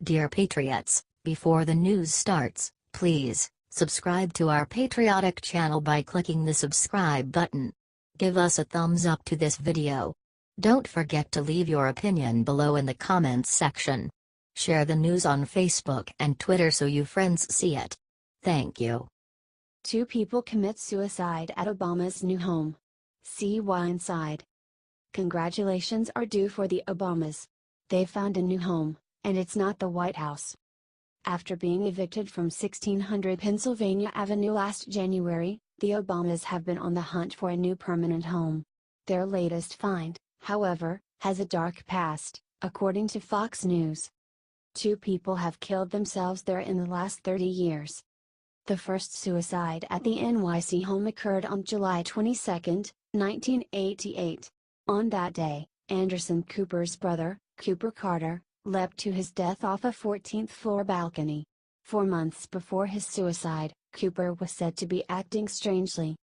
Dear Patriots, before the news starts, please subscribe to our patriotic channel by clicking the subscribe button. Give us a thumbs up to this video. Don't forget to leave your opinion below in the comments section. Share the news on Facebook and Twitter so you friends see it. Thank you. 2 people commit suicide at Obama's new home. See why inside. Congratulations are due for the Obamas. They found a new home, and it's not the White House. After being evicted from 1600 Pennsylvania Avenue last January, the Obamas have been on the hunt for a new permanent home. Their latest find, however, has a dark past, according to Fox News. 2 people have killed themselves there in the last 30 years. The first suicide at the NYC home occurred on July 22, 1988. On that day, Anderson Cooper's brother, Cooper Carter, leapt to his death off a 14th-floor balcony. 4 months before his suicide, Cooper was said to be acting strangely.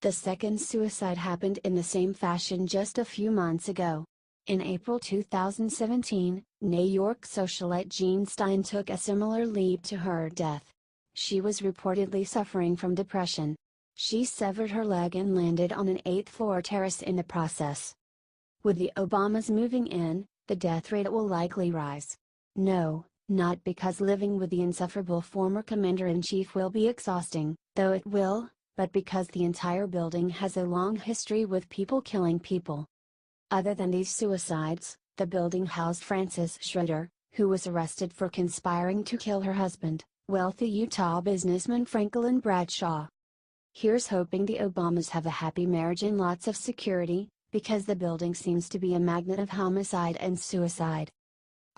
The second suicide happened in the same fashion just a few months ago. In April 2017, Ney York socialite Jean Stein took a similar leap to her death. She was reportedly suffering from depression. She severed her leg and landed on an 8th-floor terrace in the process. With the Obamas moving in, the death rate will likely rise. No, not because living with the insufferable former commander-in-chief will be exhausting, though it will, but because the entire building has a long history with people killing people. Other than these suicides, the building housed Frances Schroeder, who was arrested for conspiring to kill her husband, wealthy Utah businessman Franklin Bradshaw. Here's hoping the Obamas have a happy marriage and lots of security, because the building seems to be a magnet of homicide and suicide.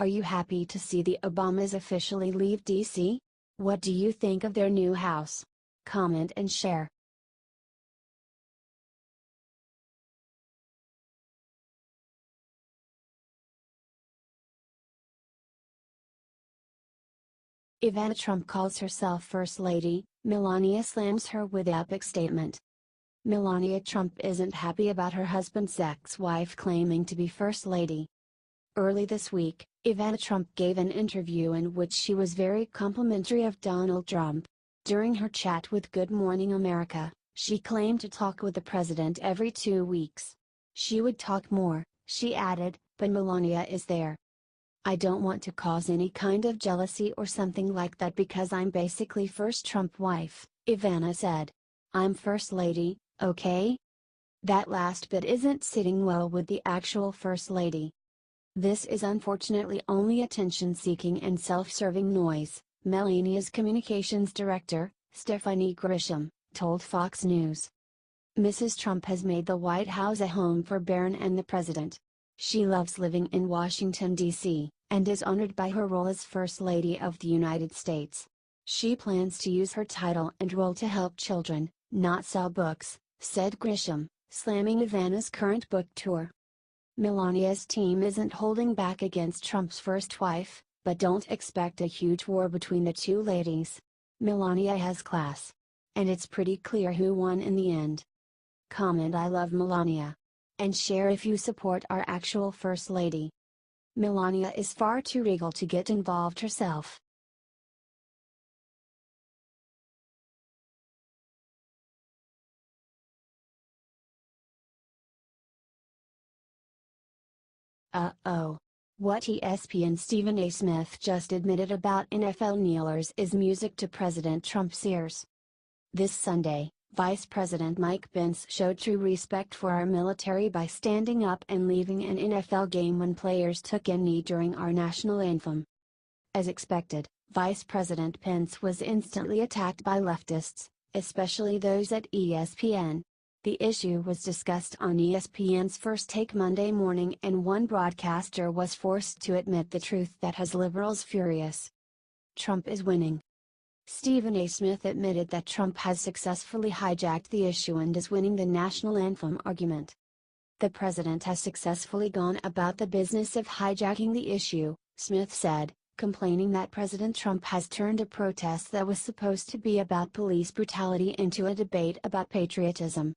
Are you happy to see the Obamas officially leave D.C.? What do you think of their new house? Comment and share. Ivana Trump calls herself First Lady, Melania slams her with epic statement. Melania Trump isn't happy about her husband's ex-wife claiming to be First Lady. Early this week, Ivana Trump gave an interview in which she was very complimentary of Donald Trump. During her chat with Good Morning America, she claimed to talk with the president every 2 weeks. She would talk more, she added, but Melania is there. I don't want to cause any kind of jealousy or something like that because I'm basically first Trump wife, Ivana said. I'm First Lady, okay? That last bit isn't sitting well with the actual First Lady. This is unfortunately only attention-seeking and self-serving noise, Melania's communications director, Stephanie Grisham, told Fox News. Mrs. Trump has made the White House a home for Barron and the president. She loves living in Washington, D.C., and is honored by her role as First Lady of the United States. She plans to use her title and role to help children, not sell books, said Grisham, slamming Ivana's current book tour. Melania's team isn't holding back against Trump's first wife, but don't expect a huge war between the two ladies. Melania has class. And it's pretty clear who won in the end. Comment I love Melania. And share if you support our actual First Lady. Melania is far too regal to get involved herself. Uh-oh. What ESPN Stephen A. Smith just admitted about NFL kneelers is music to President Trump's ears. This Sunday, Vice President Mike Pence showed true respect for our military by standing up and leaving an NFL game when players took a knee during our national anthem. As expected, Vice President Pence was instantly attacked by leftists, especially those at ESPN. The issue was discussed on ESPN's First Take Monday morning and one broadcaster was forced to admit the truth that has liberals furious. Trump is winning. Stephen A. Smith admitted that Trump has successfully hijacked the issue and is winning the national anthem argument. The president has successfully gone about the business of hijacking the issue, Smith said, complaining that President Trump has turned a protest that was supposed to be about police brutality into a debate about patriotism.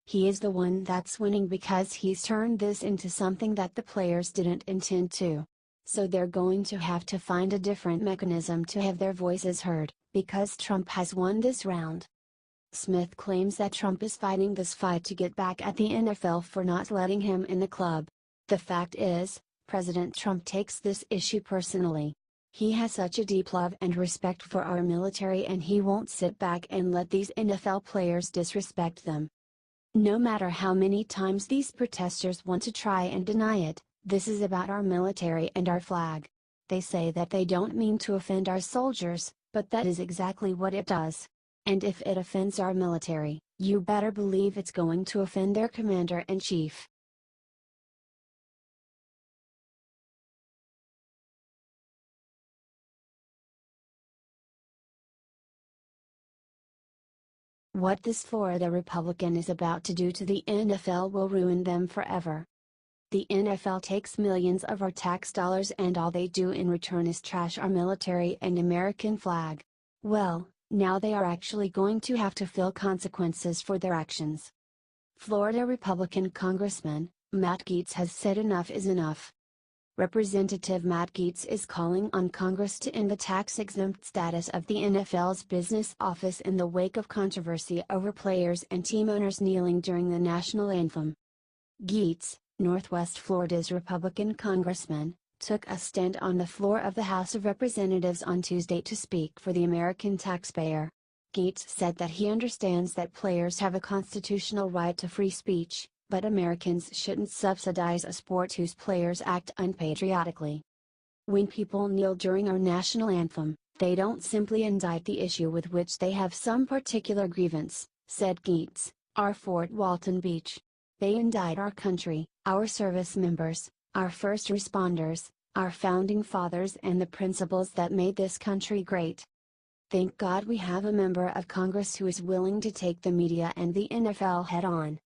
He is the one that's winning because he's turned this into something that the players didn't intend to. So they're going to have to find a different mechanism to have their voices heard, because Trump has won this round. Smith claims that Trump is fighting this fight to get back at the NFL for not letting him in the club. The fact is, President Trump takes this issue personally. He has such a deep love and respect for our military, and he won't sit back and let these NFL players disrespect them. No matter how many times these protesters want to try and deny it, this is about our military and our flag. They say that they don't mean to offend our soldiers, but that is exactly what it does. And if it offends our military, you better believe it's going to offend their commander-in-chief. What this Florida Republican is about to do to the NFL will ruin them forever. The NFL takes millions of our tax dollars, and all they do in return is trash our military and American flag. Well, now they are actually going to have to feel consequences for their actions. Florida Republican Congressman Matt Gaetz has said enough is enough. Representative Matt Gaetz is calling on Congress to end the tax-exempt status of the NFL's business office in the wake of controversy over players and team owners kneeling during the national anthem. Gaetz, Northwest Florida's Republican congressman, took a stand on the floor of the House of Representatives on Tuesday to speak for the American taxpayer. Gaetz said that he understands that players have a constitutional right to free speech, but Americans shouldn't subsidize a sport whose players act unpatriotically. When people kneel during our national anthem, they don't simply indict the issue with which they have some particular grievance, said Gaetz, our Fort Walton Beach. They indict our country, our service members, our first responders, our founding fathers, and the principles that made this country great. Thank God we have a member of Congress who is willing to take the media and the NFL head on.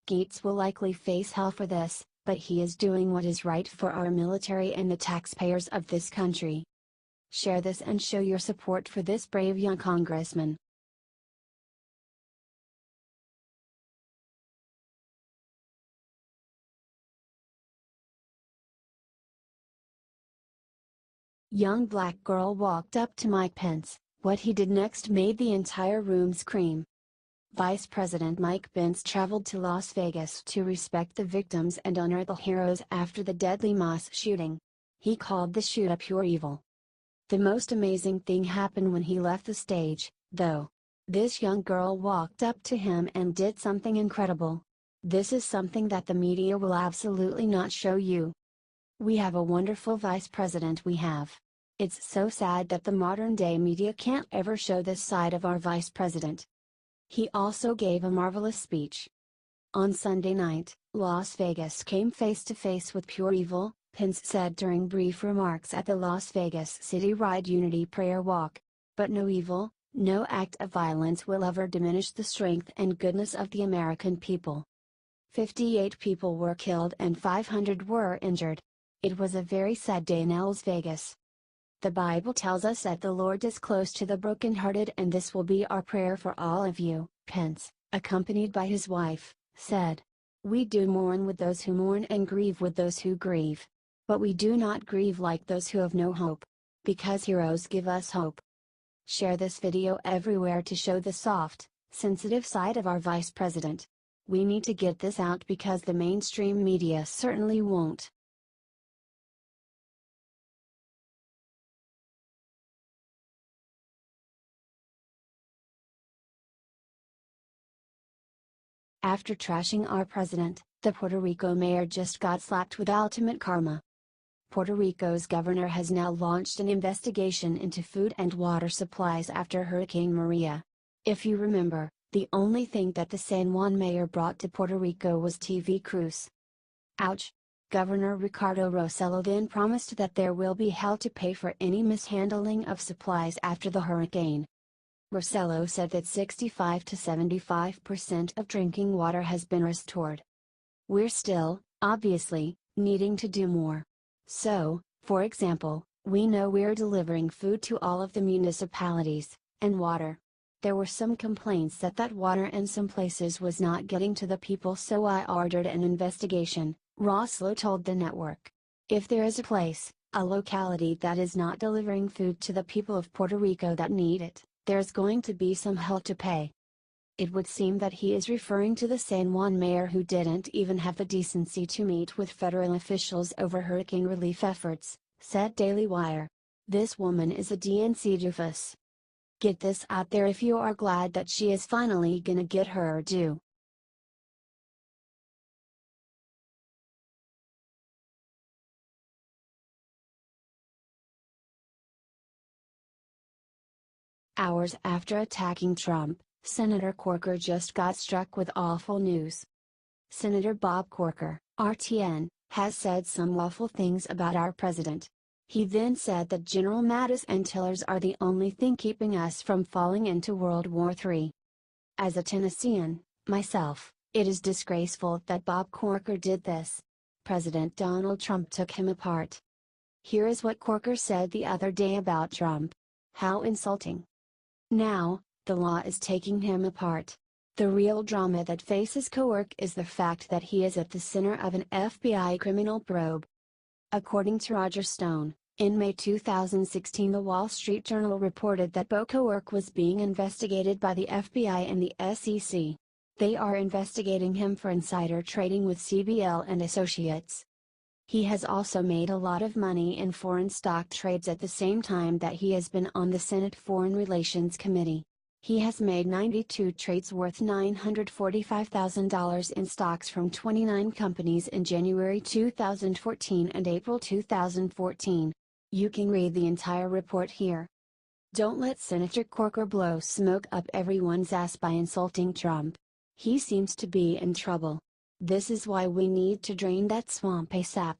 Gaetz will likely face hell for this, but he is doing what is right for our military and the taxpayers of this country. Share this and show your support for this brave young congressman. Young black girl walked up to Mike Pence. What he did next made the entire room scream. Vice President Mike Pence traveled to Las Vegas to respect the victims and honor the heroes after the deadly mass shooting. He called the shooter pure evil. The most amazing thing happened when he left the stage, though. This young girl walked up to him and did something incredible. This is something that the media will absolutely not show you. We have a wonderful vice president we have. It's so sad that the modern day media can't ever show this side of our vice president. He also gave a marvelous speech. On Sunday night, Las Vegas came face to face with pure evil, Pence said during brief remarks at the Las Vegas City-wide Unity Prayer Walk. But no evil, no act of violence will ever diminish the strength and goodness of the American people. 58 people were killed and 500 were injured. It was a very sad day in Las Vegas. The Bible tells us that the Lord is close to the brokenhearted, and this will be our prayer for all of you, Pence, accompanied by his wife, said. We do mourn with those who mourn and grieve with those who grieve. But we do not grieve like those who have no hope. Because heroes give us hope. Share this video everywhere to show the soft, sensitive side of our vice president. We need to get this out because the mainstream media certainly won't. After trashing our president, the Puerto Rico mayor just got slapped with ultimate karma. Puerto Rico's governor has now launched an investigation into food and water supplies after Hurricane Maria. If you remember, the only thing that the San Juan mayor brought to Puerto Rico was TV crews. Ouch! Governor Ricardo Rossello then promised that there will be hell to pay for any mishandling of supplies after the hurricane. Rossello said that 65 to 75% of drinking water has been restored. We're still, obviously, needing to do more. So, for example, we know we're delivering food to all of the municipalities, and water. There were some complaints that water in some places was not getting to the people, so I ordered an investigation, Rossello told the network. If there is a place, a locality that is not delivering food to the people of Puerto Rico that need it, there's going to be some hell to pay. It would seem that he is referring to the San Juan mayor who didn't even have the decency to meet with federal officials over hurricane relief efforts, said Daily Wire. This woman is a DNC doofus. Get this out there if you are glad that she is finally gonna get her due. Hours after attacking Trump, Senator Corker just got struck with awful news. Senator Bob Corker, RTN, has said some awful things about our president. He then said that General Mattis and Tiller's are the only thing keeping us from falling into World War III. As a Tennessean, myself, it is disgraceful that Bob Corker did this. President Donald Trump took him apart. Here is what Corker said the other day about Trump. How insulting. Now, the law is taking him apart. The real drama that faces Cowork is the fact that he is at the center of an FBI criminal probe. According to Roger Stone, in May 2016 the Wall Street Journal reported that Cowork was being investigated by the FBI and the SEC. They are investigating him for insider trading with CBL and Associates. He has also made a lot of money in foreign stock trades at the same time that he has been on the Senate Foreign Relations Committee. He has made 92 trades worth $945,000 in stocks from 29 companies in January 2014 and April 2014. You can read the entire report here. Don't let Senator Corker blow smoke up everyone's ass by insulting Trump. He seems to be in trouble. This is why we need to drain that swamp ASAP.